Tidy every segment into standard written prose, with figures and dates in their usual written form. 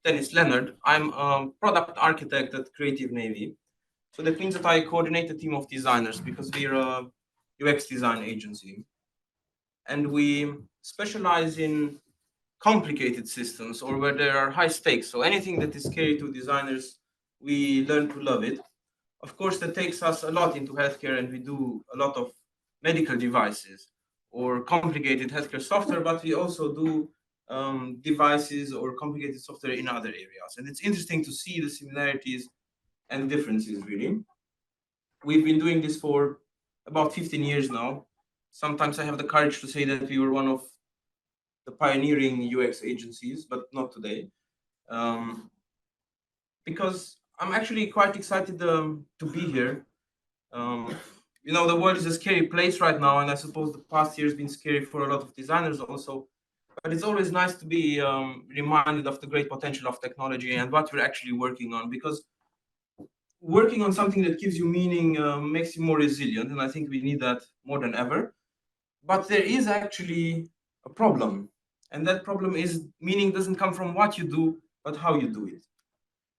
Dennis Lenard. I'm a product architect at Creative Navy. So that means that I coordinate a team of designers because we're a UX design agency. And we specialize in complicated systems or where there are high stakes. So anything that is scary to designers, we learn to love it. Of course, that takes us a lot into healthcare, and we do a lot of medical devices or complicated healthcare software, but we also do devices or complicated software in other areas. And it's interesting to see the similarities and differences, really. We've been doing this for about 15 years now. Sometimes I have the courage to say that we were one of the pioneering UX agencies, but not today. Um, because I'm actually quite excited to be here. Um, the world is a scary place right now, and I suppose the past year has been scary for a lot of designers also. But it's always nice to be reminded of the great potential of technology and what we're actually working on, because working on something that gives you meaning makes you more resilient, and I think we need that more than ever. But there is actually a problem, and that problem is meaning doesn't come from what you do, but how you do it.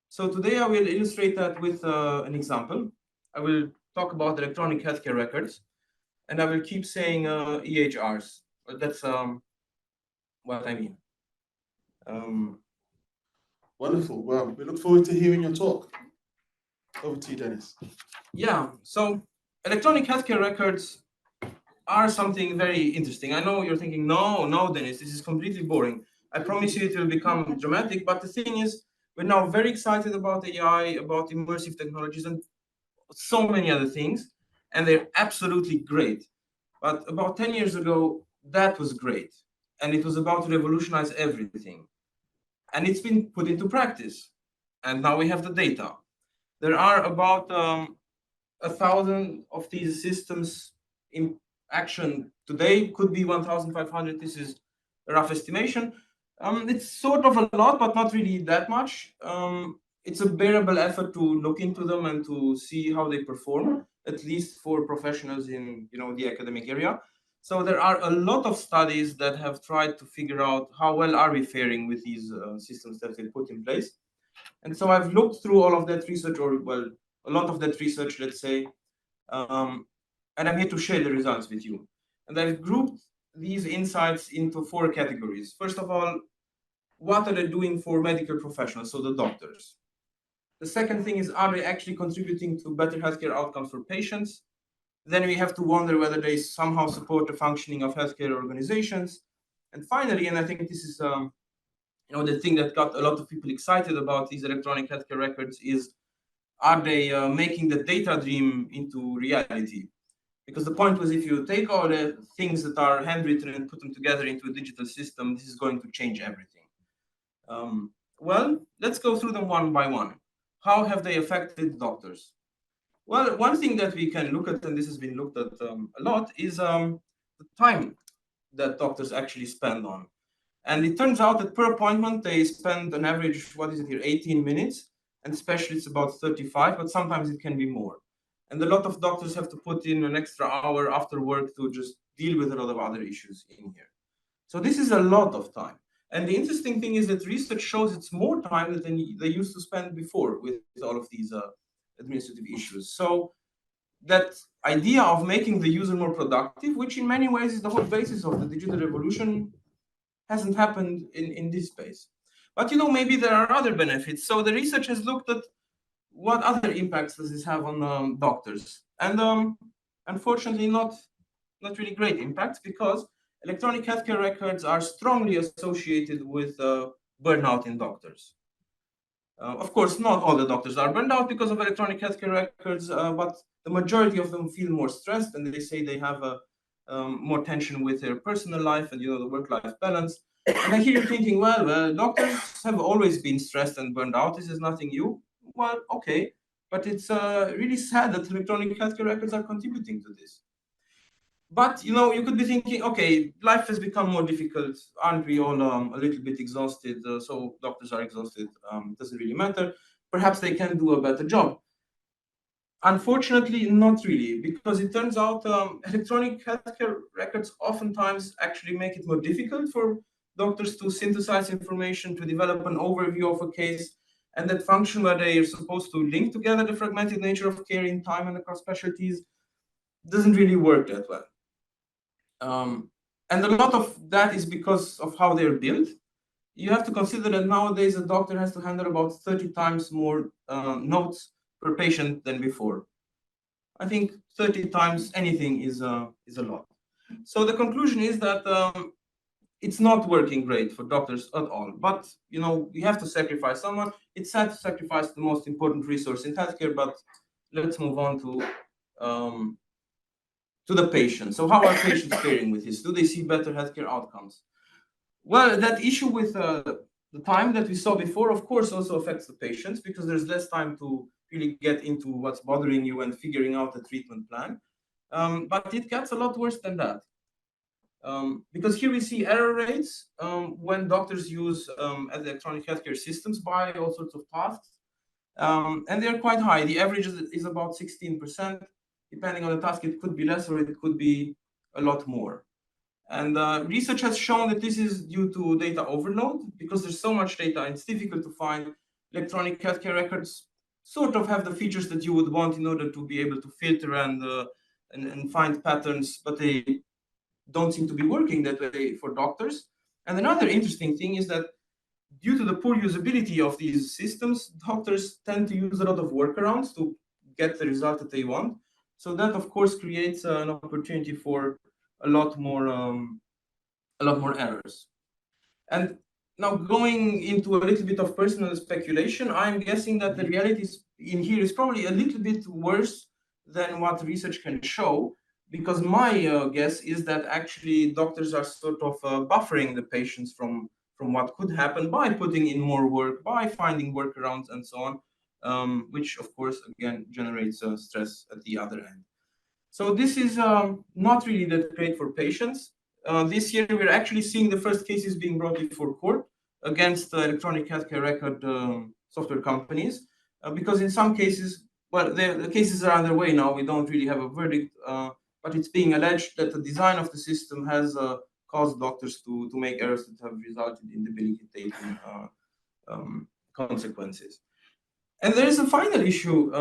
So today I will illustrate that with an example. I will talk about electronic healthcare records, and I will keep saying EHRs. But that's what I mean. Um, Wonderful. Well, we look forward to hearing your talk. Over to you, Dennis. yeah, so electronic healthcare records are something very interesting. I know you're thinking, no, no, Dennis, this is completely boring. I promise you it will become dramatic. But the thing is, we're now very excited about AI, about immersive technologies, and so many other things, and they're absolutely great. But about 10 years ago, that was great. And it was about to revolutionize everything. And it's been put into practice. And now we have the data. There are about 1,000 of these systems in action today. Could be 1,500. This is a rough estimation. It's sort of a lot, but not really that much. It's a bearable effort to look into them and to see how they perform, at least for professionals in the academic area. So there are a lot of studies that have tried to figure out how well are we faring with these systems that we put in place. And so I've looked through all of that research, or well, a lot of that research, let's say, um, and I'm here to share the results with you. And I've grouped these insights into four categories. First of all, what are they doing for medical professionals, so the doctors? The second thing is, are they actually contributing to better healthcare outcomes for patients? Then we have to wonder whether they somehow support the functioning of healthcare organizations. And finally, and I think this is the thing that got a lot of people excited about these electronic healthcare records is, are they making the data dream into reality? Because the point was, if you take all the things that are handwritten and put them together into a digital system, this is going to change everything. Well, let's go through them one by one. How have they affected doctors? Well, one thing that we can look at, and this has been looked at a lot, is the time that doctors actually spend on. And it turns out that per appointment, they spend an average, what is it here, 18 minutes, and specialists about 35, but sometimes it can be more. And a lot of doctors have to put in an extra hour after work to just deal with a lot of other issues in here. So this is a lot of time. And the interesting thing is that research shows it's more time than they used to spend before with all of these administrative issues. So that idea of making the user more productive, which in many ways is the whole basis of the digital revolution, hasn't happened in this space. But maybe there are other benefits. So the research has looked at what other impacts does this have on doctors, and unfortunately, not really great impacts, because electronic healthcare records are strongly associated with burnout in doctors. Of course, not all the doctors are burned out because of electronic healthcare records, but the majority of them feel more stressed, and they say they have more tension with their personal life and the work-life balance. And I hear you thinking, well, doctors have always been stressed and burned out. This is nothing new. Well, okay, but it's really sad that electronic healthcare records are contributing to this. But you could be thinking, okay, life has become more difficult. Aren't we all a little bit exhausted? So doctors are exhausted. Doesn't really matter. Perhaps they can do a better job. Unfortunately, not really, because it turns out electronic healthcare records oftentimes actually make it more difficult for doctors to synthesize information, to develop an overview of a case, and that function where they are supposed to link together the fragmented nature of care in time and across specialties doesn't really work that well. And a lot of that is because of how they're built. You have to consider that nowadays a doctor has to handle about 30 times more notes per patient than before. I think 30 times anything is a lot. So the conclusion is that it's not working great for doctors at all. But we have to sacrifice someone. It's sad to sacrifice the most important resource in healthcare. But let's move on to the patient. So how are patients faring with this? Do they see better healthcare outcomes? Well, that issue with the time that we saw before, of course, also affects the patients because there's less time to really get into what's bothering you and figuring out a treatment plan. But it gets a lot worse than that. Because here we see error rates when doctors use electronic healthcare systems by all sorts of tasks. And they're quite high. The average is about 16%. Depending on the task, it could be less or it could be a lot more. And research has shown that this is due to data overload because there's so much data and it's difficult to find. Electronic healthcare records sort of have the features that you would want in order to be able to filter and find patterns, but they don't seem to be working that way for doctors. And another interesting thing is that due to the poor usability of these systems, doctors tend to use a lot of workarounds to get the result that they want. So that, of course, creates an opportunity for a lot more errors. And now going into a little bit of personal speculation, I'm guessing that the reality in here is probably a little bit worse than what research can show, because my guess is that actually doctors are sort of buffering the patients from what could happen by putting in more work, by finding workarounds and so on, which of course, again, generates stress at the other end. So this is not really that great for patients. This year, we're actually seeing the first cases being brought before court against electronic healthcare record software companies, because in some cases, well, the cases are underway now. We don't really have a verdict, but it's being alleged that the design of the system has caused doctors to make errors that have resulted in debilitating consequences. And there is a final issue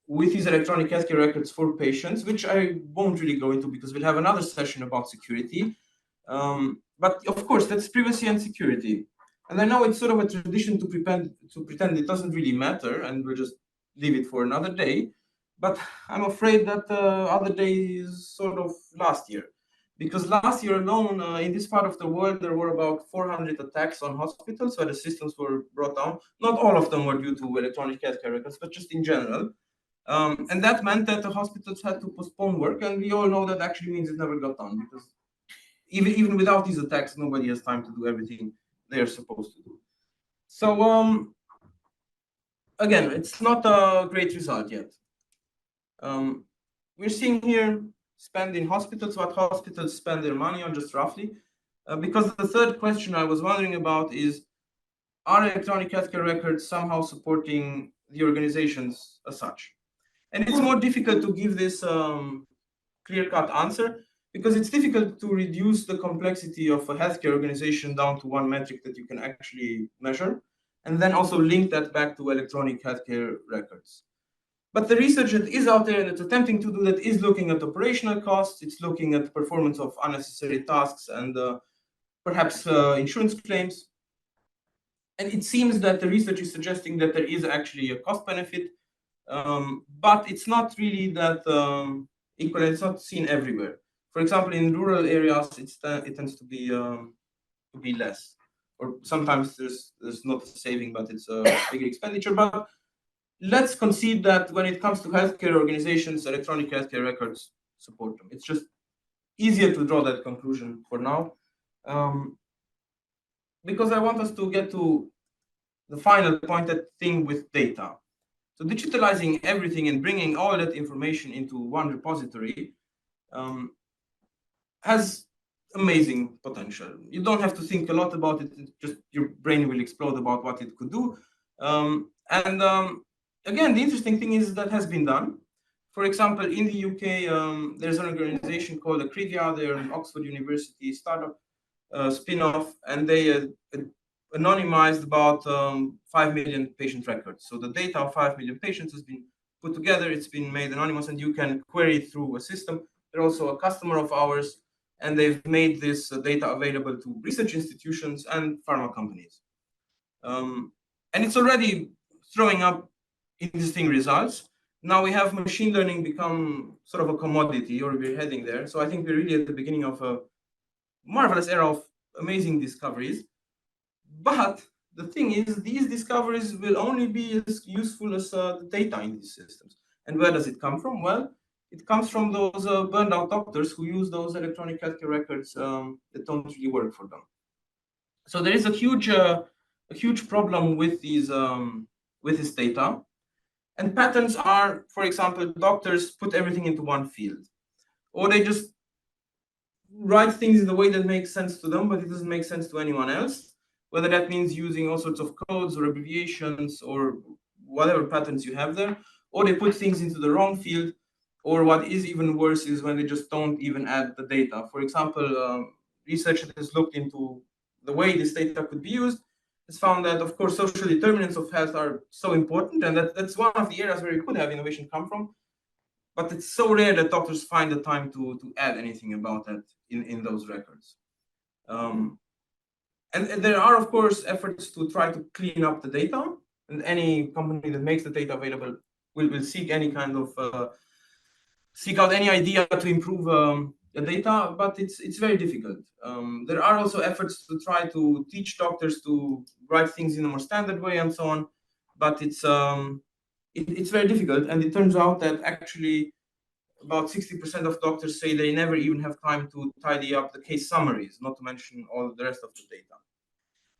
with these electronic healthcare records for patients, which I won't really go into because we'll have another session about security. But of course, that's privacy and security. And I know it's sort of a tradition to pretend it doesn't really matter, and we'll just leave it for another day. But I'm afraid that the other day is sort of last year. Because last year alone, in this part of the world, there were about 400 attacks on hospitals where the systems were brought down. Not all of them were due to electronic healthcare records, but just in general. And that meant that the hospitals had to postpone work, and we all know that actually means it never got done, because even without these attacks, nobody has time to do everything they are supposed to do. So again, it's not a great result yet. We're seeing here spend in hospitals, what hospitals spend their money on, just roughly. Because the third question I was wondering about is, are electronic healthcare records somehow supporting the organizations as such? And it's more difficult to give this clear-cut answer because it's difficult to reduce the complexity of a healthcare organization down to one metric that you can actually measure, and then also link that back to electronic healthcare records. But the research that is out there that's attempting to do that is looking at operational costs, it's looking at the performance of unnecessary tasks and perhaps insurance claims. And it seems that the research is suggesting that there is actually a cost benefit, but it's not really that equal, it's not seen everywhere. For example, in rural areas, it tends to be less. Or sometimes there's not a saving, but it's a bigger expenditure. But let's concede that when it comes to healthcare organizations, electronic healthcare records support them. It's just easier to draw that conclusion for now. Because I want us to get to the final point, that thing with data. So digitalizing everything and bringing all that information into one repository has amazing potential. You don't have to think a lot about it. Just your brain will explode about what it could do. Again, the interesting thing is that has been done. For example, in the UK, there's an organization called Acrivia. They're an Oxford University startup. spin-off, and they anonymized about 5 million patient records. So the data of 5 million patients has been put together, it's been made anonymous, and you can query it through a system. They're also a customer of ours, and they've made this data available to research institutions and pharma companies. And it's already throwing up interesting results. Now we have machine learning become sort of a commodity, or we're heading there. So I think we're really at the beginning of a marvelous era of amazing discoveries. But the thing is, these discoveries will only be as useful as the data in these systems. And where does it come from? Well, it comes from those burned out doctors who use those electronic healthcare records that don't really work for them. So there is a huge problem with this data. And patterns are, for example, doctors put everything into one field, or they just write things in the way that makes sense to them, but it doesn't make sense to anyone else, whether that means using all sorts of codes or abbreviations or whatever patterns you have there, or they put things into the wrong field, or what is even worse is when they just don't even add the data. For example, research that has looked into the way this data could be used has found that, of course, social determinants of health are so important, and that's one of the areas where you could have innovation come from. But it's so rare that doctors find the time to add anything about that in those records. And there are, of course, efforts to try to clean up the data, and any company that makes the data available will seek any kind of seek out any idea to improve the data, but it's very difficult. There are also efforts to try to teach doctors to write things in a more standard way and so on, but it's very difficult. And it turns out that actually about 60% of doctors say they never even have time to tidy up the case summaries, not to mention all the rest of the data.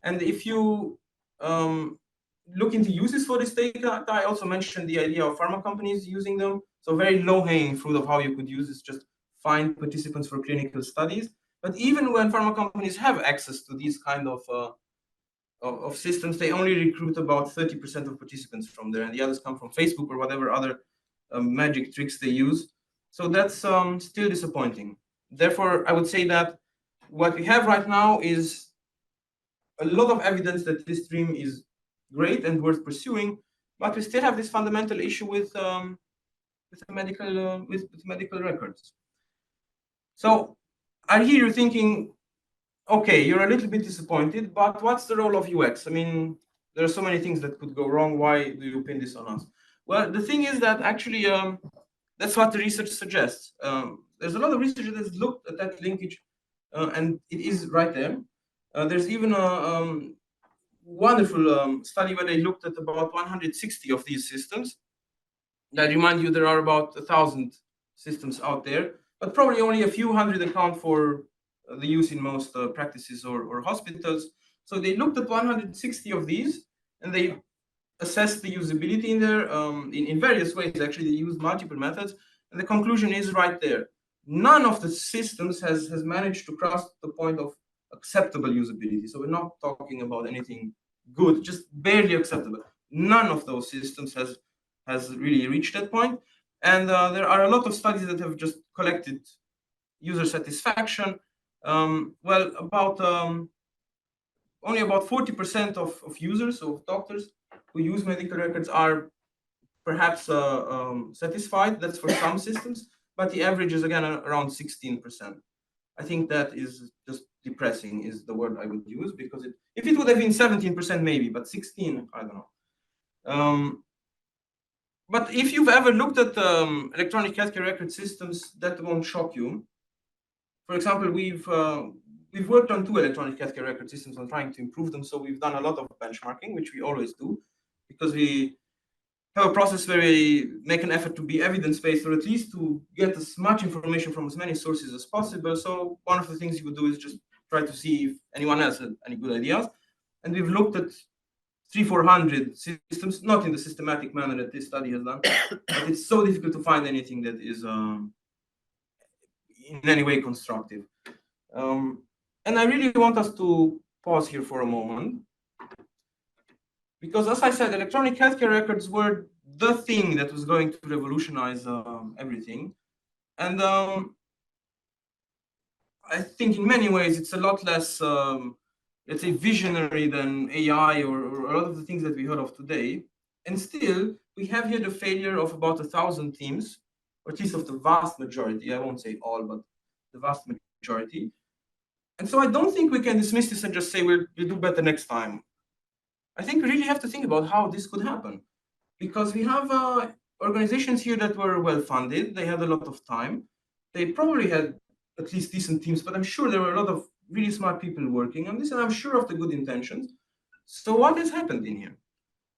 And if you look into uses for this data, I also mentioned the idea of pharma companies using them. So very low-hanging fruit of how you could use is just find participants for clinical studies. But even when pharma companies have access to these kind of systems, they only recruit about 30% of participants from there, and the others come from Facebook or whatever other magic tricks they use. So that's still disappointing. Therefore, I would say that what we have right now is a lot of evidence that this dream is great and worth pursuing, but we still have this fundamental issue with medical records. So I hear you thinking, okay, you're a little bit disappointed, but what's the role of UX? I mean, there are so many things that could go wrong. Why do you pin this on us? Well, the thing is that actually that's what the research suggests. There's a lot of research that has looked at that linkage, and it is right there. There's even a wonderful study where they looked at about 160 of these systems. I remind you, there are about 1,000 systems out there, but probably only a few hundred account for the use in most practices or hospitals. So they looked at 160 of these, and they assessed the usability in there in various ways. Actually, they used multiple methods, and the conclusion is right there. None of the systems has managed to cross the point of acceptable usability. So we're not talking about anything good, just barely acceptable. None of those systems has really reached that point. And there are a lot of studies that have just collected user satisfaction. Well, about only about 40% of users, of doctors who use medical records, are perhaps satisfied. That's for some systems, but the average is again around 16%. I think that is just depressing, is the word I would use, because if it would have been 17%, maybe, but 16, I don't know. But if you've ever looked at electronic healthcare record systems, that won't shock you. For example, we've worked on 2 electronic healthcare record systems and trying to improve them. So we've done a lot of benchmarking, which we always do, because we have a process where we make an effort to be evidence-based, or at least to get as much information from as many sources as possible. So one of the things you would do is just try to see if anyone else had any good ideas. And we've looked at 300-400 systems, not in the systematic manner that this study has done, but it's so difficult to find anything that is in any way constructive. And I really want us to pause here for a moment, because as I said, electronic healthcare records were the thing that was going to revolutionize everything. And I think in many ways it's a lot less, let's say, visionary than AI or a lot of the things that we heard of today. And still, we have here the failure of about 1,000 teams, or at least of the vast majority. I won't say all, but the vast majority. And so I don't think we can dismiss this and just say we'll do better next time. I think we really have to think about how this could happen, because we have organizations here that were well funded. They had a lot of time. They probably had at least decent teams, but I'm sure there were a lot of really smart people working on this, and I'm sure of the good intentions. So what has happened in here?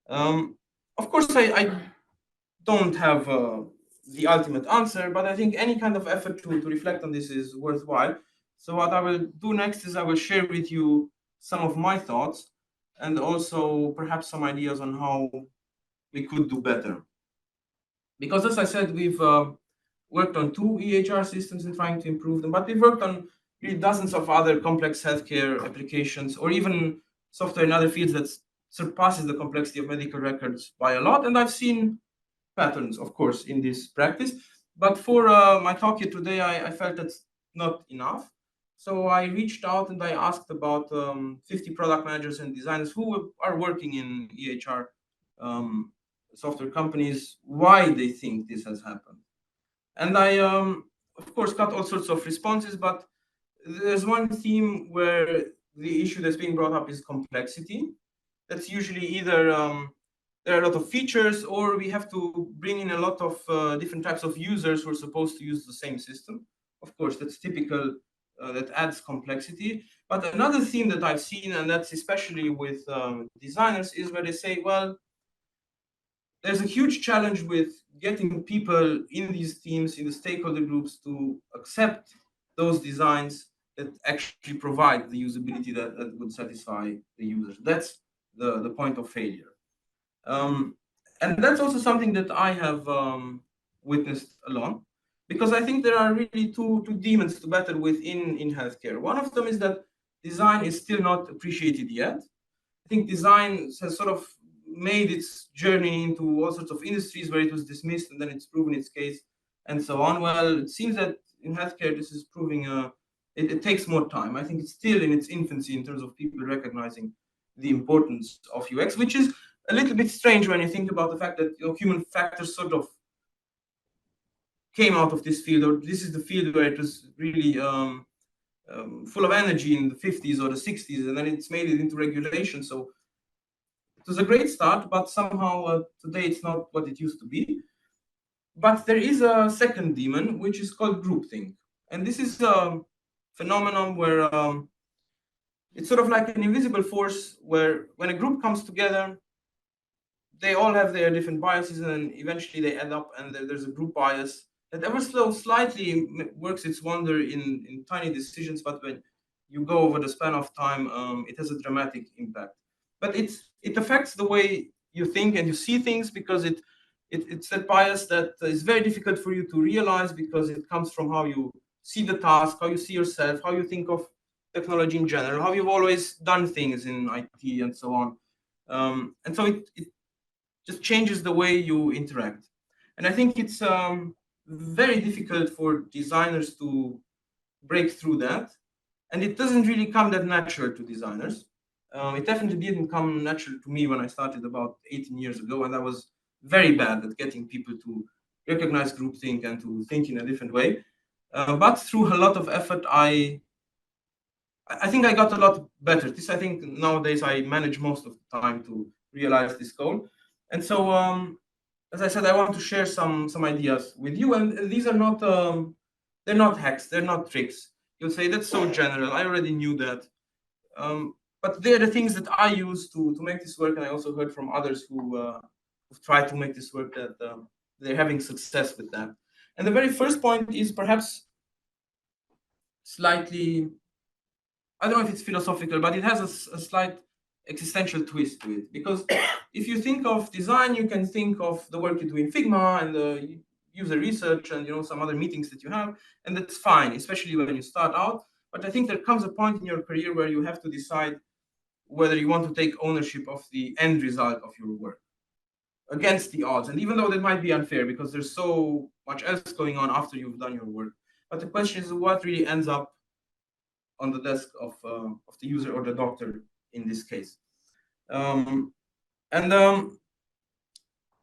Of course, I don't have the ultimate answer, but I think any kind of effort to reflect on this is worthwhile. So what I will do next is I will share with you some of my thoughts and also perhaps some ideas on how we could do better. Because as I said, we've worked on two EHR systems and trying to improve them, but we've worked on really dozens of other complex healthcare applications, or even software in other fields that surpasses the complexity of medical records by a lot. And I've seen patterns, of course, in this practice. But for my talk here today, I felt that's not enough. So I reached out and I asked about 50 product managers and designers who are working in EHR software companies, why they think this has happened. And I, of course, got all sorts of responses, but there's one theme where the issue that's being brought up is complexity. That's usually either there are a lot of features, or we have to bring in a lot of different types of users who are supposed to use the same system. Of course, that's typical, that adds complexity. But another theme that I've seen, and that's especially with designers, is where they say, well, there's a huge challenge with getting people in these teams, in the stakeholder groups, to accept those designs that actually provide the usability that would satisfy the users. That's the point of failure. And that's also something that I have witnessed a lot, because I think there are really two demons to battle with in healthcare. One of them is that design is still not appreciated yet. I think design has sort of made its journey into all sorts of industries where it was dismissed and then it's proven its case and so on. Well, it seems that in healthcare, this is proving it takes more time. I think it's still in its infancy in terms of people recognizing the importance of UX, which is a little bit strange when you think about the fact that human factors sort of came out of this field, or this is the field where it was really full of energy in the 50s or the 60s, and then it's made it into regulation. So it was a great start, but somehow today it's not what it used to be. But there is a second demon, which is called groupthink. And this is a phenomenon where it's sort of like an invisible force where when a group comes together, they all have their different biases, and eventually they end up, and there's a group bias that ever so slightly works its wonder in tiny decisions, but when you go over the span of time, it has a dramatic impact. But it affects the way you think and you see things, because it's that bias that is very difficult for you to realize, because it comes from how you see the task, how you see yourself, how you think of technology in general, how you've always done things in IT and so on. And so it just changes the way you interact. And I think it's very difficult for designers to break through that. And it doesn't really come that natural to designers. It definitely didn't come natural to me when I started about 18 years ago, and I was very bad at getting people to recognize groupthink and to think in a different way. But through a lot of effort, I think I got a lot better. This, I think nowadays I manage most of the time to realize this goal. And so, as I said, I want to share some ideas with you. And these are not they're not hacks, they're not tricks. You'll say that's so general. I already knew that. But they're the things that I use to make this work. And I also heard from others who've tried to make this work that they're having success with that. And the very first point is perhaps slightly, I don't know if it's philosophical, but it has a slight existential twist to it. Because if you think of design, you can think of the work you do in Figma and the user research and some other meetings that you have, and that's fine, especially when you start out. But I think there comes a point in your career where you have to decide whether you want to take ownership of the end result of your work against the odds. And even though that might be unfair because there's so much else going on after you've done your work, but the question is what really ends up on the desk of the user or the doctor in this case. Um, and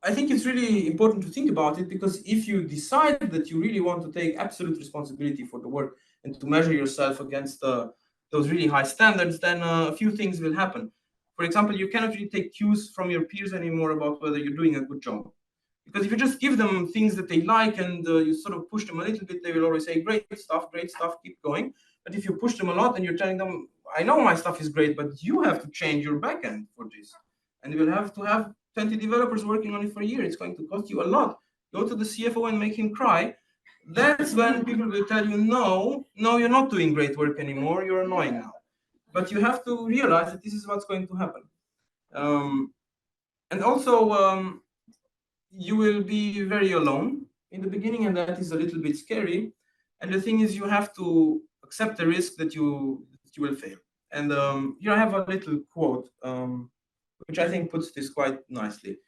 I think it's really important to think about it, because if you decide that you really want to take absolute responsibility for the work and to measure yourself against those really high standards, then a few things will happen. For example, you cannot really take cues from your peers anymore about whether you're doing a good job. Because if you just give them things that they like and you sort of push them a little bit, they will always say, great stuff, keep going. But if you push them a lot and you're telling them, I know my stuff is great, but you have to change your backend for this. And you will have to have 20 developers working on it for a year. It's going to cost you a lot. Go to the CFO and make him cry. That's when people will tell you, no, you're not doing great work anymore. You're annoying now. But you have to realize that this is what's going to happen. And also, you will be very alone in the beginning, and that is a little bit scary. And the thing is, you have to accept the risk that you will fail. And here I have a little quote, which I think puts this quite nicely.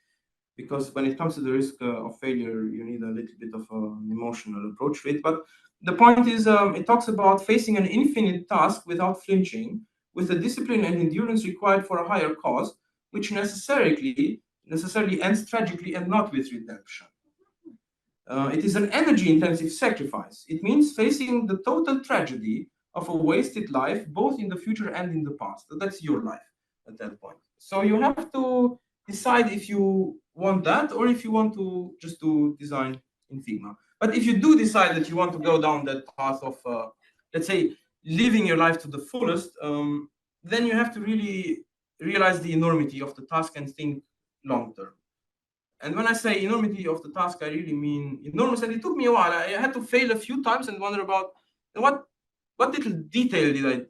Because when it comes to the risk of failure, you need a little bit of an emotional approach to it. But the point is, it talks about facing an infinite task without flinching, with the discipline and endurance required for a higher cause, which necessarily ends tragically and not with redemption. It is an energy-intensive sacrifice. It means facing the total tragedy of a wasted life, both in the future and in the past. That's your life at that point. So you have to decide if you want that or if you want to just do design in Figma. But if you do decide that you want to go down that path of, let's say, living your life to the fullest, then you have to really realize the enormity of the task and think long term. And when I say enormity of the task, I really mean enormous. And it took me a while. I had to fail a few times and wonder about what little detail did I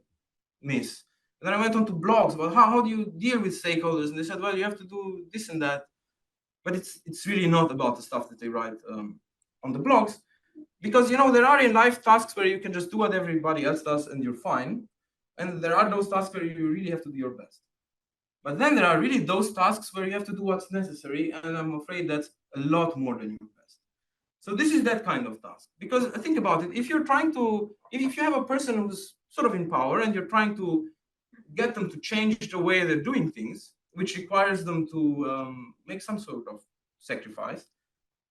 miss. And then I went on to blogs about how do you deal with stakeholders, and they said, well, you have to do this and that. But it's really not about the stuff that they write on the blogs, because there are in life tasks where you can just do what everybody else does and you're fine, and there are those tasks where you really have to do your best. But then there are really those tasks where you have to do what's necessary, and I'm afraid that's a lot more than your best. So this is that kind of task. Because think about it, if you have a person who's sort of in power and you're trying to get them to change the way they're doing things, which requires them to make some sort of sacrifice,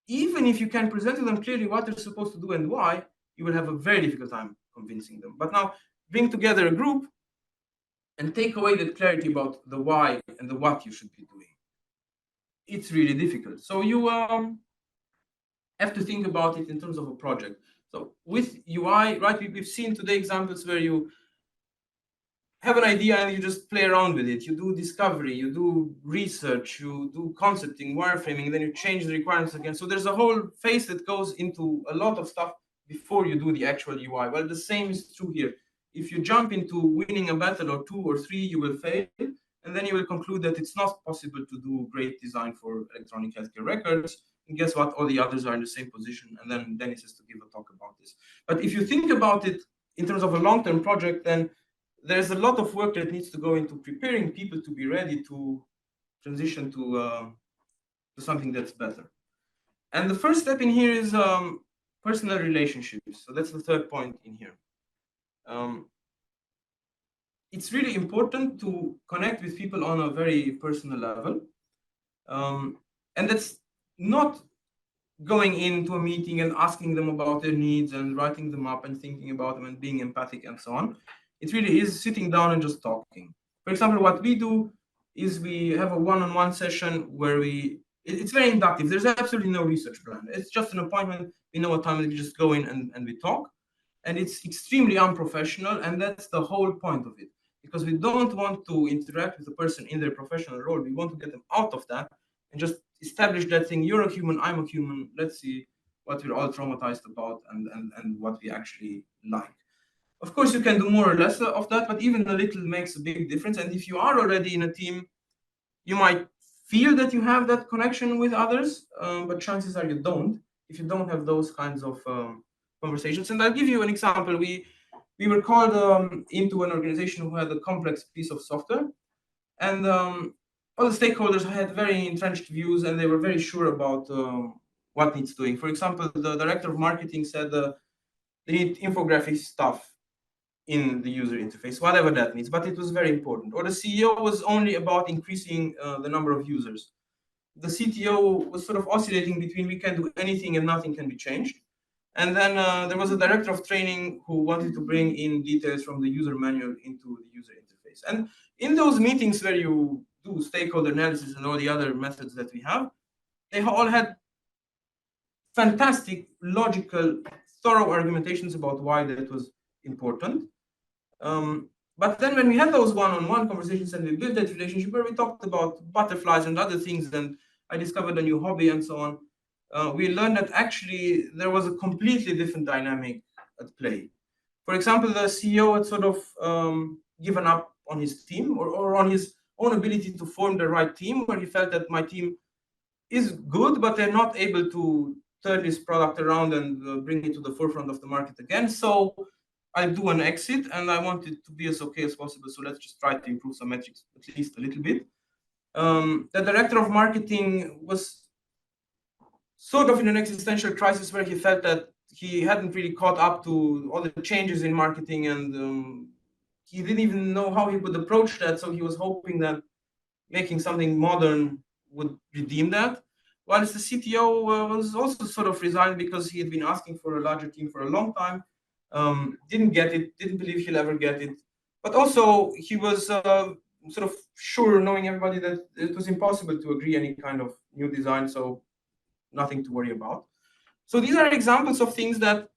even if you can present to them clearly what they're supposed to do and why, you will have a very difficult time convincing them. But now, bring together a group and take away that clarity about the why and the what you should be doing. It's really difficult. So you have to think about it in terms of a project. So with UI, right, we've seen today examples where you have an idea and you just play around with it. You do discovery, you do research, you do concepting, wireframing, then you change the requirements again. So there's a whole phase that goes into a lot of stuff before you do the actual UI. Well, the same is true here. If you jump into winning a battle or 2 or 3, you will fail. And then you will conclude that it's not possible to do great design for electronic healthcare records. And guess what? All the others are in the same position. And then Dennis has to give a talk about this. But if you think about it in terms of a long-term project, then there's a lot of work that needs to go into preparing people to be ready to transition to something that's better. And the first step in here is personal relationships. So that's the third point in here. It's really important to connect with people on a very personal level. And that's not going into a meeting and asking them about their needs and writing them up and thinking about them and being empathic and so on. It really is sitting down and just talking. For example, what we do is we have a one-on-one session where it's very inductive. There's absolutely no research plan. It's just an appointment. We know what time we just go in and we talk. And it's extremely unprofessional, and that's the whole point of it. Because we don't want to interact with the person in their professional role. We want to get them out of that and just establish that thing. You're a human, I'm a human. Let's see what we're all traumatized about and what we actually like. Of course, you can do more or less of that, but even a little makes a big difference. And if you are already in a team, you might feel that you have that connection with others, but chances are you don't, if you don't have those kinds of conversations. And I'll give you an example. We were called into an organization who had a complex piece of software, and all the stakeholders had very entrenched views, and they were very sure about what needs doing. For example, the director of marketing said they need infographic stuff in the user interface, whatever that means, but it was very important. Or the CEO was only about increasing the number of users. The CTO was sort of oscillating between we can do anything and nothing can be changed. And then there was a director of training who wanted to bring in details from the user manual into the user interface. And in those meetings where you do stakeholder analysis and all the other methods that we have, they all had fantastic, logical, thorough argumentations about why that was important. But then when we had those one-on-one conversations and we built that relationship where we talked about butterflies and other things, and I discovered a new hobby and so on, we learned that actually there was a completely different dynamic at play. For example, the CEO had sort of given up on his team or on his own ability to form the right team, where he felt that my team is good, but they're not able to turn this product around and bring it to the forefront of the market again. So I'll do an exit, and I want it to be as okay as possible. So let's just try to improve some metrics, at least a little bit. The director of marketing was sort of in an existential crisis where he felt that he hadn't really caught up to all the changes in marketing, and he didn't even know how he would approach that. So he was hoping that making something modern would redeem that. Whilst the CTO was also sort of resigned because he had been asking for a larger team for a long time, didn't get it, didn't believe he'll ever get it. But also he was sort of sure, knowing everybody, that it was impossible to agree any kind of new design, so nothing to worry about. So these are examples of things that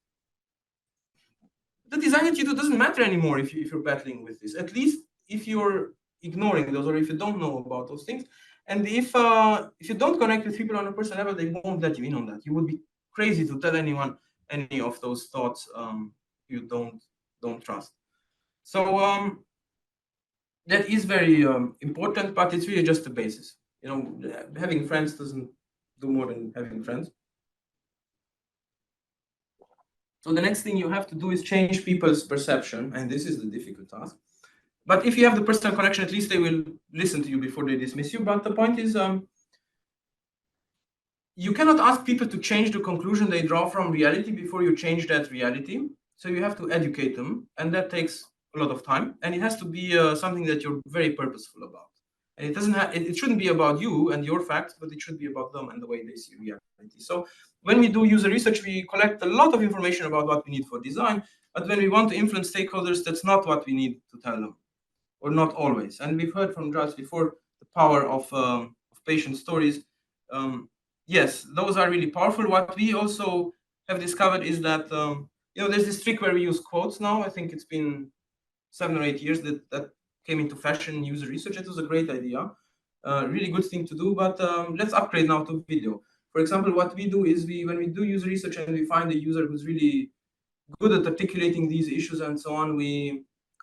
the design that you do doesn't matter anymore if you're battling with this, at least if you're ignoring those or if you don't know about those things. And if you don't connect with people on a personal level, they won't let you in on that. You would be crazy to tell anyone any of those thoughts you don't trust. So that is very important, but it's really just the basis. You know, having friends doesn't do more than having friends. So the next thing you have to do is change people's perception, and this is the difficult task. But if you have the personal connection, at least they will listen to you before they dismiss you. But the point is, you cannot ask people to change the conclusion they draw from reality before you change that reality. So you have to educate them, and that takes a lot of time. And it has to be something that you're very purposeful about. And it doesn't have, it shouldn't be about you and your facts, but it should be about them and the way they see reality. So when we do user research, we collect a lot of information about what we need for design. But when we want to influence stakeholders, that's not what we need to tell them, or not always. And we've heard from Giles before the power of patient stories. Yes, those are really powerful. What we also have discovered is that there's this trick where we use quotes now. I think it's been 7 or 8 years that came into fashion in user research. It was a great idea, really good thing to do. But let's upgrade now to video. For example, what we do is when we do user research and we find a user who's really good at articulating these issues and so on,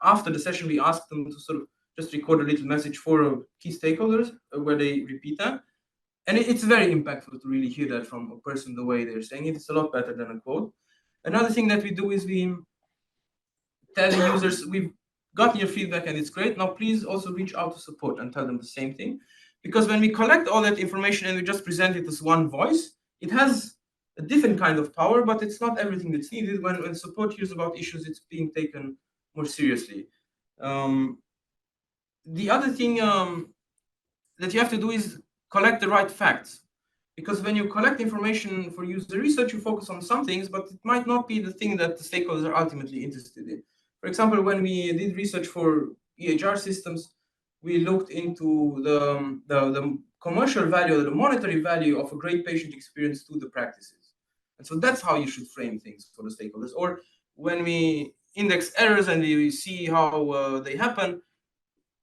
after the session, we ask them to sort of just record a little message for key stakeholders where they repeat that. And it's very impactful to really hear that from a person the way they're saying it. It's a lot better than a quote. Another thing that we do is we tell the users, we've gotten your feedback and it's great. Now, please also reach out to support and tell them the same thing. Because when we collect all that information and we just present it as one voice, it has a different kind of power, but it's not everything that's needed. When support hears about issues, it's being taken more seriously. The other thing that you have to do is collect the right facts. Because when you collect information for user research, you focus on some things, but it might not be the thing that the stakeholders are ultimately interested in. For example, when we did research for EHR systems, we looked into the commercial value or the monetary value of a great patient experience to the practices. And so that's how you should frame things for the stakeholders. Or when we index errors and we see how they happen,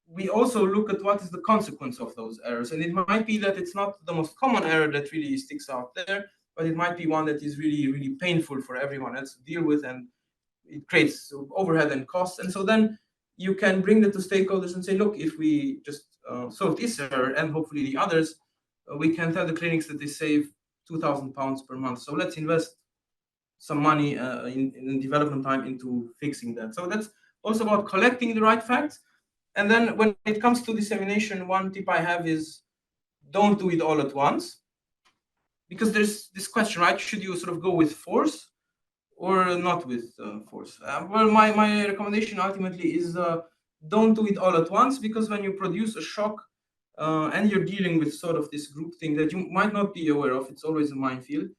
we also look at what is the consequence of those errors. And it might be that it's not the most common error that really sticks out there, but it might be one that is really, really painful for everyone else to deal with, and it creates overhead and costs. And so then you can bring that to stakeholders and say, look, if we just solve this error and hopefully the others, we can tell the clinics that they save £2,000 per month. So let's invest some money in development time into fixing that. So that's also about collecting the right facts. And then when it comes to dissemination, one tip I have is don't do it all at once. Because there's this question, right? Should you sort of go with force, or not with force. Well, my recommendation ultimately is don't do it all at once, because when you produce a shock and you're dealing with sort of this group thing that you might not be aware of, it's always a minefield.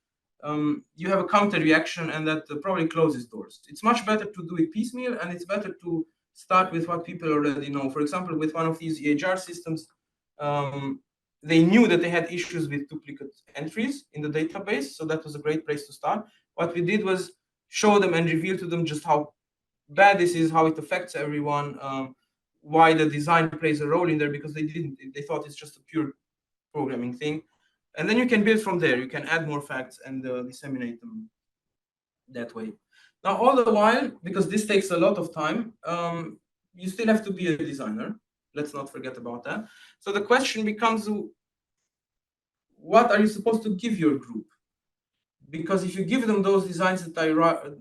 You have a counter reaction, and that probably closes doors. It's much better to do it piecemeal, and it's better to start with what people already know. For example, with one of these EHR systems, they knew that they had issues with duplicate entries in the database, so that was a great place to start. What we did was show them and reveal to them just how bad this is, how it affects everyone, why the design plays a role in there, because they thought it's just a pure programming thing. And then you can build from there. You can add more facts and disseminate them that way. Now, all the while, because this takes a lot of time, you still have to be a designer. Let's not forget about that. So the question becomes, what are you supposed to give your group? Because if you give them those designs that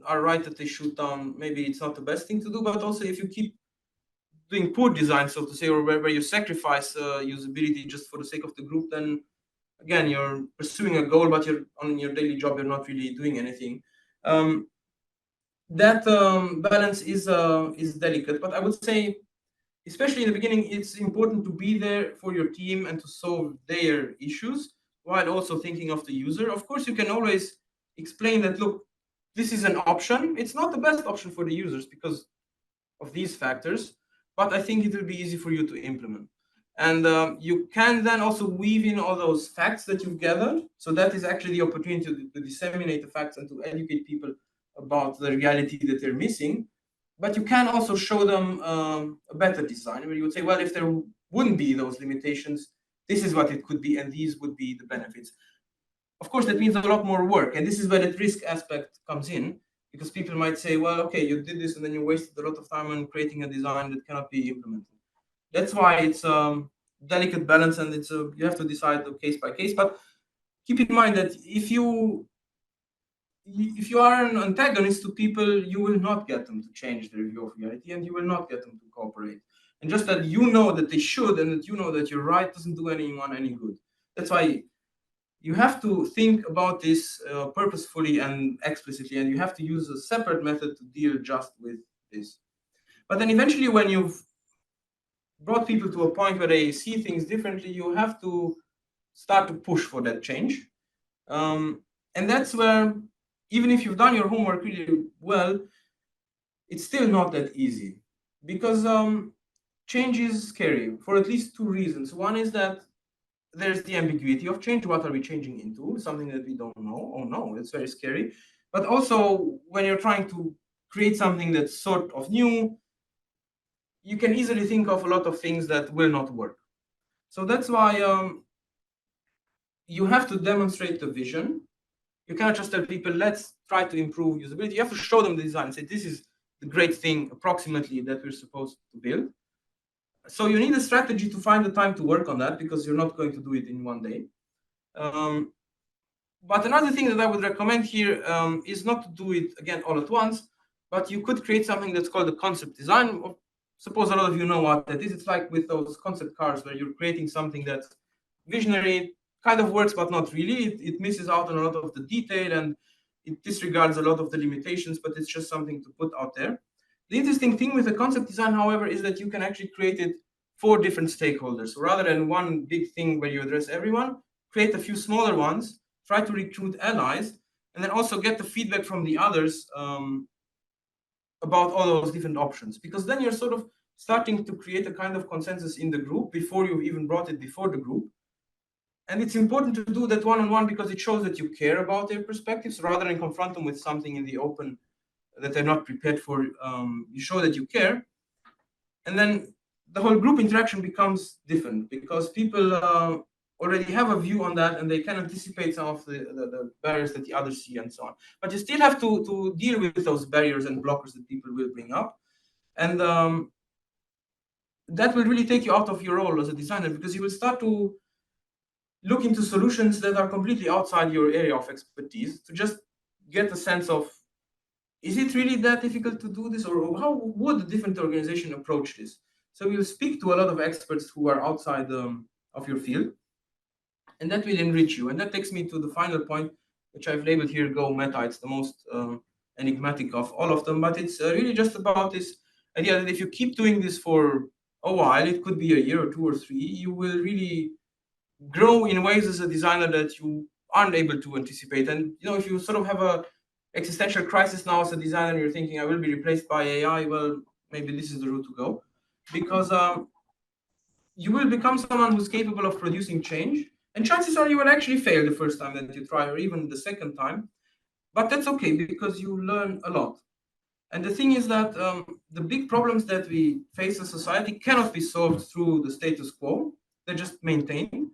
are right that they shoot down, maybe it's not the best thing to do. But also, if you keep doing poor design, so to say, or where you sacrifice usability just for the sake of the group, then again, you're pursuing a goal, but you're on your daily job, you're not really doing anything. That balance is delicate, but I would say, especially in the beginning, it's important to be there for your team and to solve their issues while also thinking of the user. Of course, you can always explain that, look, this is an option. It's not the best option for the users because of these factors, but I think it will be easy for you to implement. And you can then also weave in all those facts that you've gathered. So that is actually the opportunity to disseminate the facts and to educate people about the reality that they're missing. But you can also show them a better design where you would say, well, if there wouldn't be those limitations, this is what it could be, and these would be the benefits. Of course, that means a lot more work. And this is where the risk aspect comes in, because people might say, well, okay, you did this and then you wasted a lot of time on creating a design that cannot be implemented. That's why it's a delicate balance, and you have to decide case by case. But keep in mind that if you are an antagonist to people, you will not get them to change their view of reality, and you will not get them to cooperate. And just that you know that they should, and that you know that you're right, doesn't do anyone any good. That's why you have to think about this purposefully and explicitly, and you have to use a separate method to deal just with this. But then eventually, when you've brought people to a point where they see things differently, you have to start to push for that change. And that's where, even if you've done your homework really well, it's still not that easy, because change is scary for at least two reasons. One is that there's the ambiguity of change. What are we changing into? Something that we don't know. Oh no, it's very scary. But also, when you're trying to create something that's sort of new, you can easily think of a lot of things that will not work. So that's why you have to demonstrate the vision. You cannot just tell people, let's try to improve usability. You have to show them the design, say, this is the great thing approximately that we're supposed to build. So you need a strategy to find the time to work on that, because you're not going to do it in one day. But another thing that I would recommend here is not to do it, again, all at once, but you could create something that's called a concept design. Suppose a lot of you know what that is. It's like with those concept cars where you're creating something that's visionary, kind of works, but not really. It misses out on a lot of the detail, and it disregards a lot of the limitations, but it's just something to put out there. The interesting thing with the concept design, however, is that you can actually create it for different stakeholders. So rather than one big thing where you address everyone, create a few smaller ones, try to recruit allies, and then also get the feedback from the others about all those different options. Because then you're sort of starting to create a kind of consensus in the group before you've even brought it before the group. And it's important to do that one-on-one, because it shows that you care about their perspectives rather than confront them with something in the open that they're not prepared for. You show that you care. And then the whole group interaction becomes different, because people already have a view on that, and they can anticipate some of the barriers that the others see and so on. But you still have to deal with those barriers and blockers that people will bring up. And that will really take you out of your role as a designer, because you will start to look into solutions that are completely outside your area of expertise to just get a sense of, is it really that difficult to do this, or how would a different organization approach this? So you'll speak to a lot of experts who are outside of your field, and that will enrich you. And that takes me to the final point, which I've labeled here, go meta. It's the most enigmatic of all of them, but it's really just about this idea that if you keep doing this for a while, it could be a year or 2 or 3, you will really grow in ways as a designer that you aren't able to anticipate. And if you sort of have a existential crisis now as a designer, you're thinking I will be replaced by AI. Well, maybe this is the route to go, because you will become someone who's capable of producing change. And chances are you will actually fail the first time that you try, or even the second time. But that's okay because you learn a lot. And the thing is that the big problems that we face as society cannot be solved through the status quo. They're just maintained.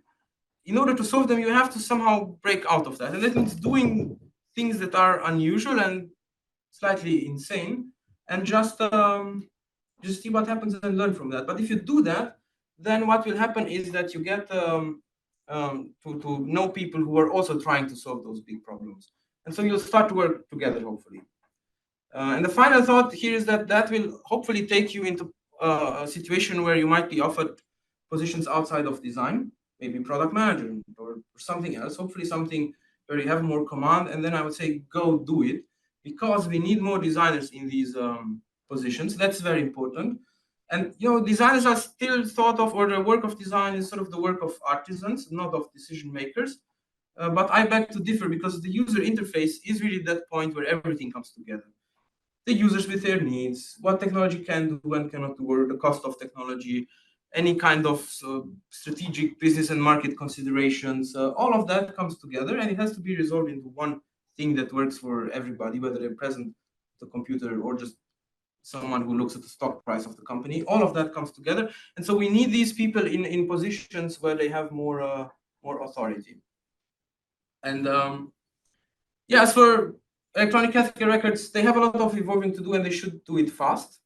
In order to solve them, you have to somehow break out of that. And that means doing things that are unusual and slightly insane, and just see what happens and learn from that. But if you do that, then what will happen is that you get to know people who are also trying to solve those big problems. And so you'll start to work together, hopefully. And the final thought here is that that will hopefully take you into a situation where you might be offered positions outside of design, maybe product manager or something else, hopefully something where you have more command. And then I would say, go do it, because we need more designers in these positions. That's very important. And designers are still thought of, or the work of design is sort of the work of artisans, not of decision makers. But I beg to differ, because the user interface is really that point where everything comes together. The users with their needs, what technology can do and cannot do, or the cost of technology, any kind of strategic business and market considerations, all of that comes together, and it has to be resolved into one thing that works for everybody, whether they're present at the computer or just someone who looks at the stock price of the company. All of that comes together, and so we need these people in positions where they have more authority. And as for electronic healthcare records, they have a lot of evolving to do, and they should do it fast.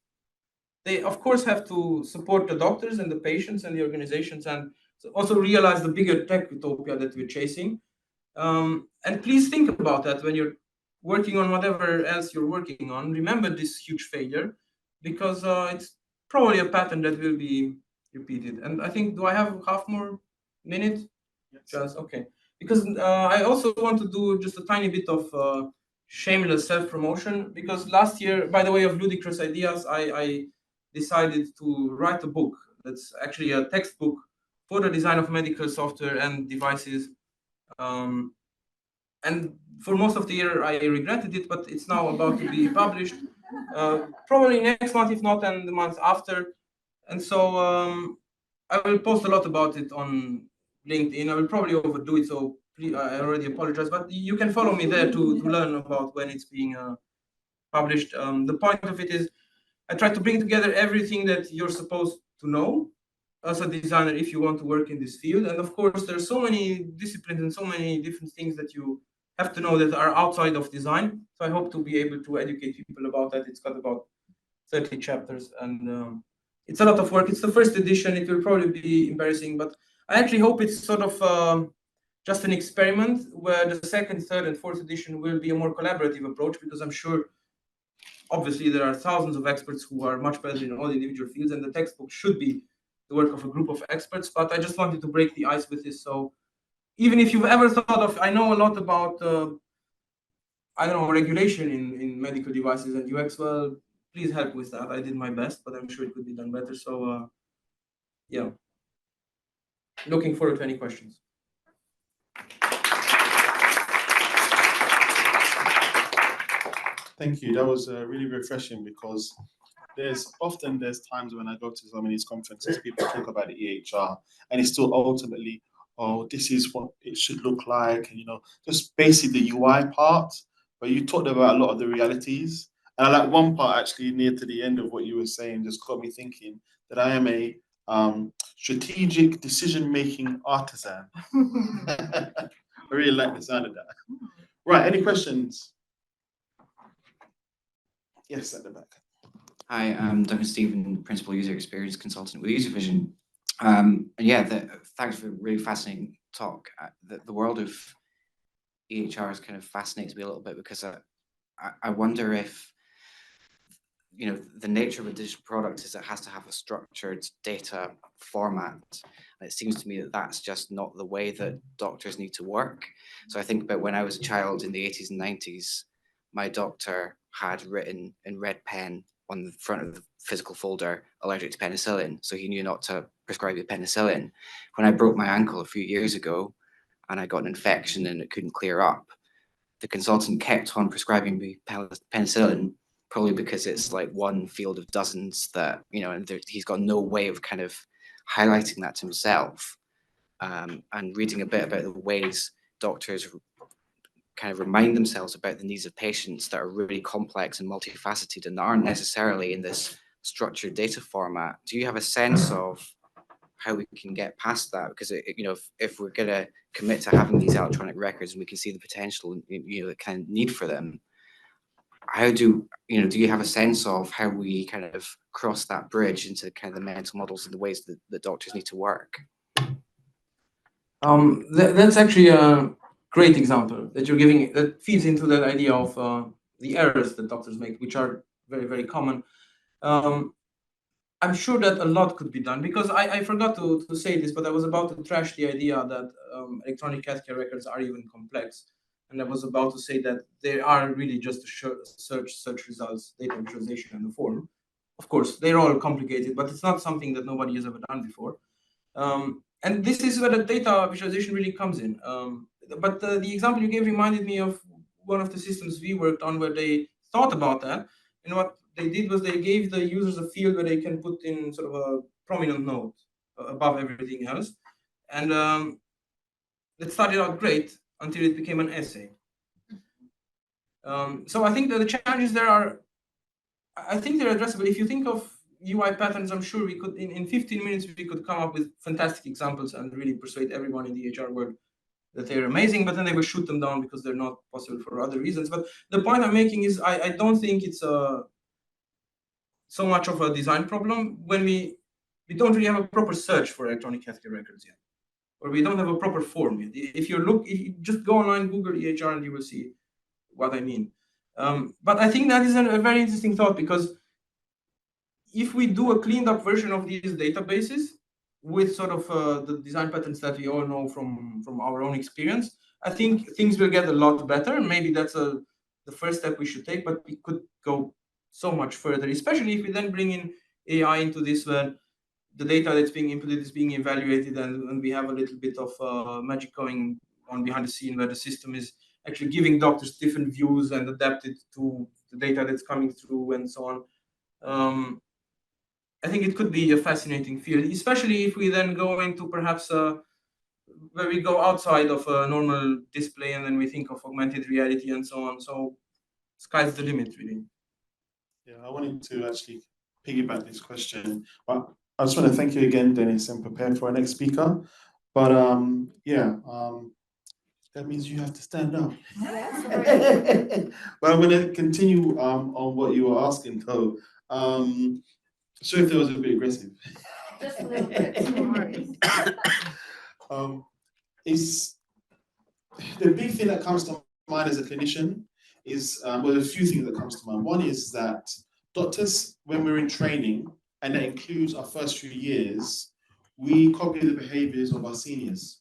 They, of course, have to support the doctors and the patients and the organizations, and also realize the bigger tech utopia that we're chasing. And please think about that when you're working on whatever else you're working on. Remember this huge failure, because it's probably a pattern that will be repeated. And I think, do I have half more minute? Yes. Just okay. Because I also want to do just a tiny bit of shameless self-promotion, because last year, by the way of ludicrous ideas, I decided to write a book that's actually a textbook for the design of medical software and devices. And for most of the year, I regretted it, but it's now about to be published, probably next month, if not, and the month after. And so I will post a lot about it on LinkedIn. I will probably overdo it, so I already apologize, but you can follow me there to learn about when it's being published. The point of it is I try to bring together everything that you're supposed to know as a designer if you want to work in this field. And of course, there are so many disciplines and so many different things that you have to know that are outside of design. So I hope to be able to educate people about that. It's got about 30 chapters, and it's a lot of work. It's the first edition. It will probably be embarrassing, but I actually hope it's sort of just an experiment where the second, third, and fourth edition will be a more collaborative approach, because I'm sure, obviously, there are thousands of experts who are much better in all individual fields, and the textbook should be the work of a group of experts. But I just wanted to break the ice with this. So even if you've ever thought of, I know a lot about, I don't know, regulation in medical devices and UX, well, please help with that. I did my best, but I'm sure it could be done better. So yeah, looking forward to any questions. Thank you. That was really refreshing, because there's times when I go to some of these conferences, people talk about the EHR, and it's still ultimately, oh, this is what it should look like, and just basically the UI part. But you talked about a lot of the realities, and I like one part actually near to the end of what you were saying, just got me thinking that I am a strategic decision-making artisan. I really like the sound of that. Right, any questions? Yes, at the back. Hi, I'm Duncan Stephen, Principal User Experience Consultant with User Vision. Thanks for a really fascinating talk. The world of EHRs kind of fascinates me a little bit, because I wonder if, the nature of a digital product is it has to have a structured data format. And it seems to me that that's just not the way that doctors need to work. So I think about when I was a child in the 80s and 90s, my doctor had written in red pen on the front of the physical folder, allergic to penicillin, so he knew not to prescribe the penicillin. When I broke my ankle a few years ago and I got an infection and it couldn't clear up, the consultant kept on prescribing me penicillin, probably because it's like one field of dozens that, you know, and he's got no way of kind of highlighting that to himself. And reading a bit about the ways doctors kind of remind themselves about the needs of patients that are really complex and multifaceted and aren't necessarily in this structured data format. Do you have a sense of how we can get past that? Because you know, if we're going to commit to having these electronic records and we can see the potential, you know, the kind of need for them, how do you have a sense of how we kind of cross that bridge into kind of the mental models and the ways that the doctors need to work? That's actually a great example that you're giving, that feeds into that idea of the errors that doctors make, which are very, very common. I'm sure that a lot could be done, because I forgot to say this, but I was about to trash the idea that electronic healthcare records are even complex. And I was about to say that they are really just search results, data visualization, and the form. Of course, they're all complicated, but it's not something that nobody has ever done before. And this is where the data visualization really comes in. But the example you gave reminded me of one of the systems we worked on where they thought about that. And what they did was they gave the users a field where they can put in sort of a prominent note above everything else. And it started out great until it became an essay. So I think that the challenges there are, I think they're addressable. If you think of UI patterns, I'm sure we could, in 15 minutes, we could come up with fantastic examples and really persuade everyone in the HR world that they're amazing, but then they will shoot them down because they're not possible for other reasons. But the point I'm making is I don't think it's so much of a design problem when we don't really have a proper search for electronic healthcare records yet, or we don't have a proper form yet. If you just go online, Google EHR, and you will see what I mean. But I think that is a very interesting thought, because if we do a cleaned up version of these databases with sort of the design patterns that we all know from our own experience, I think things will get a lot better. Maybe that's the first step we should take, but we could go so much further, especially if we then bring in AI into this, where the data that's being inputted is being evaluated, and we have a little bit of magic going on behind the scene, where the system is actually giving doctors different views and adapted to the data that's coming through and so on. I think it could be a fascinating field, especially if we then go into perhaps where we go outside of a normal display, and then we think of augmented reality and so on. So sky's the limit, really. Yeah, I wanted to actually piggyback this question, but I just want to thank you again, Dennis, and prepare for our next speaker. But that means you have to stand up. Yes. But I'm going to continue on what you were asking, though. Sorry if that was a bit aggressive. Just a little bit. No worries. Is the big thing that comes to mind as a clinician is, well, there's a few things that comes to mind. One is that doctors, when we're in training, and that includes our first few years, we copy the behaviors of our seniors,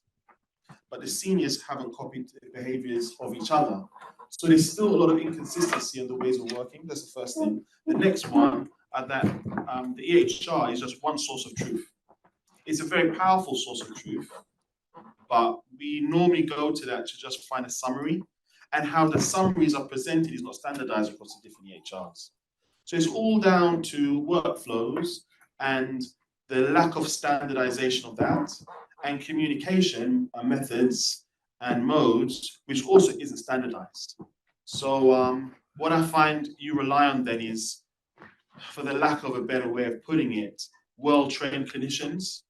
but the seniors haven't copied the behaviors of each other. So there's still a lot of inconsistency in the ways of working. That's the first thing. The next one are that the EHR is just one source of truth. It's a very powerful source of truth, but we normally go to that to just find a summary, and how the summaries are presented is not standardized across the different EHRs. So it's all down to workflows and the lack of standardization of that, and communication methods and modes, which also isn't standardized. So what I find you rely on then is, for the lack of a better way of putting it, well-trained clinicians,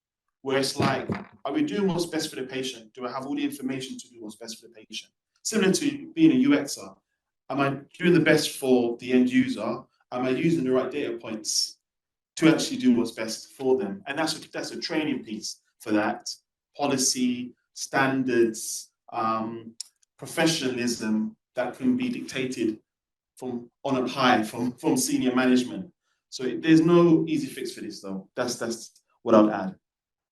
where it's like, are we doing what's best for the patient? Do I have all the information to do what's best for the patient? Similar to being a UXer, am I doing the best for the end user? Am I using the right data points to actually do what's best for them? And that's a training piece for that. Policy, standards, professionalism that can be dictated from on up high, from senior management. So there's no easy fix for this, though. That's what I'd add.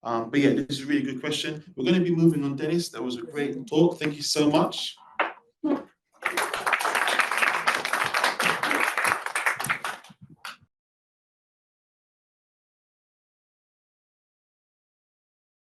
But yeah, this is a really good question. We're going to be moving on, Dennis. That was a great talk. Thank you so much.